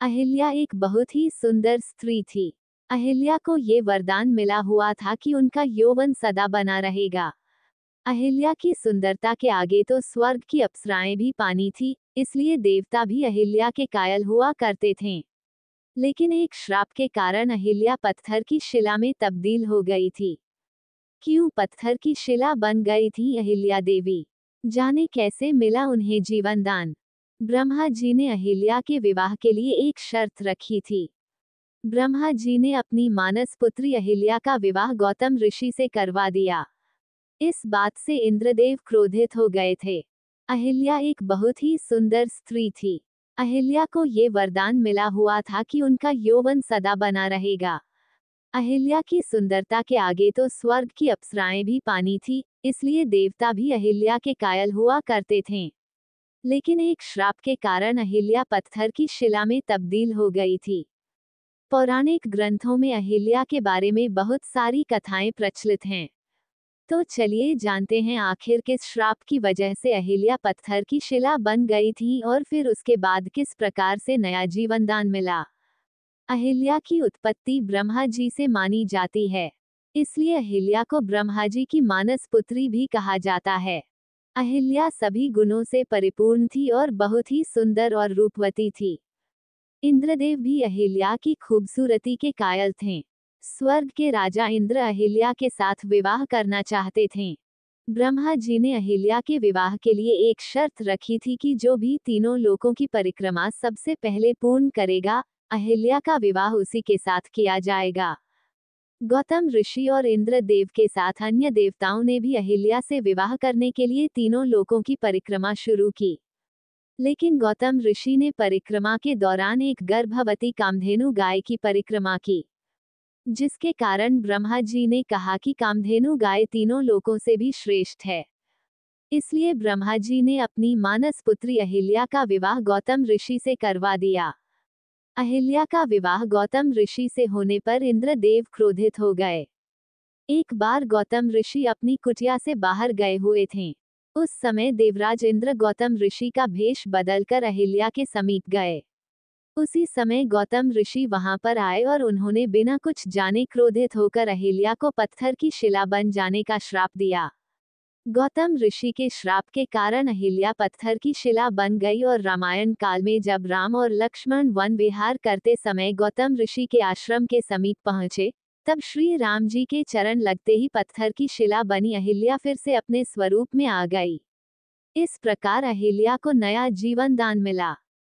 अहिल्या एक बहुत ही सुंदर स्त्री थी। अहिल्या को ये वरदान मिला हुआ था कि उनका यौवन सदा बना रहेगा। अहिल्या की सुंदरता के आगे तो स्वर्ग की अप्सराएं भी पानी थी, इसलिए देवता भी अहिल्या के कायल हुआ करते थे। लेकिन एक श्राप के कारण अहिल्या पत्थर की शिला में तब्दील हो गई थी। क्यों पत्थर की शिला बन गई थी अहिल्या देवी? जाने कैसे मिला उन्हें जीवन दान। ब्रह्मा जी ने अहिल्या के विवाह के लिए एक शर्त रखी थी। ब्रह्मा जी ने अपनी मानस पुत्री अहिल्या का विवाह गौतम ऋषि से करवा दिया। इस बात से इंद्रदेव क्रोधित हो गए थे। अहिल्या एक बहुत ही सुंदर स्त्री थी। अहिल्या को ये वरदान मिला हुआ था कि उनका यौवन सदा बना रहेगा। अहिल्या की सुंदरता के आगे तो स्वर्ग की अप्सराएं भी पानी थी, इसलिए देवता भी अहिल्या के कायल हुआ करते थे। लेकिन एक श्राप के कारण अहिल्या पत्थर की शिला में तब्दील हो गई थी। पौराणिक ग्रंथों में अहिल्या के बारे में बहुत सारी कथाएं प्रचलित हैं। तो चलिए जानते हैं आखिर किस श्राप की वजह से अहिल्या पत्थर की शिला बन गई थी और फिर उसके बाद किस प्रकार से नया जीवन दान मिला। अहिल्या की उत्पत्ति ब्रह्मा जी से मानी जाती है, इसलिए अहिल्या को ब्रह्मा जी की मानस पुत्री भी कहा जाता है। अहिल्या सभी गुणों से परिपूर्ण थी और बहुत ही सुंदर और रूपवती थी। इंद्रदेव भी अहिल्या की खूबसूरती के कायल थे। स्वर्ग के राजा इंद्र अहिल्या के साथ विवाह करना चाहते थे। ब्रह्मा जी ने अहिल्या के विवाह के लिए एक शर्त रखी थी कि जो भी तीनों लोकों की परिक्रमा सबसे पहले पूर्ण करेगा, अहिल्या का विवाह उसी के साथ किया जाएगा। गौतम ऋषि और इंद्रदेव के साथ अन्य देवताओं ने भी अहिल्या से विवाह करने के लिए तीनों लोकों की परिक्रमा शुरू की। लेकिन गौतम ऋषि ने परिक्रमा के दौरान एक गर्भवती कामधेनु गाय की परिक्रमा की, जिसके कारण ब्रह्मा जी ने कहा कि कामधेनु गाय तीनों लोकों से भी श्रेष्ठ है। इसलिए ब्रह्मा जी ने अपनी मानस पुत्री अहिल्या का विवाह गौतम ऋषि से करवा दिया। अहिल्या का विवाह गौतम ऋषि से होने पर इंद्रदेव क्रोधित हो गए। एक बार गौतम ऋषि अपनी कुटिया से बाहर गए हुए थे। उस समय देवराज इंद्र गौतम ऋषि का भेष बदलकर अहिल्या के समीप गए। उसी समय गौतम ऋषि वहां पर आए और उन्होंने बिना कुछ जाने क्रोधित होकर अहिल्या को पत्थर की शिला बन जाने का श्राप दिया। गौतम ऋषि के श्राप के कारण अहिल्या पत्थर की शिला बन गई और रामायण काल में जब राम और लक्ष्मण वन विहार करते समय गौतम ऋषि के आश्रम के समीप पहुंचे, तब श्री राम जी के चरण लगते ही पत्थर की शिला बनी अहिल्या फिर से अपने स्वरूप में आ गई। इस प्रकार अहिल्या को नया जीवन दान मिला।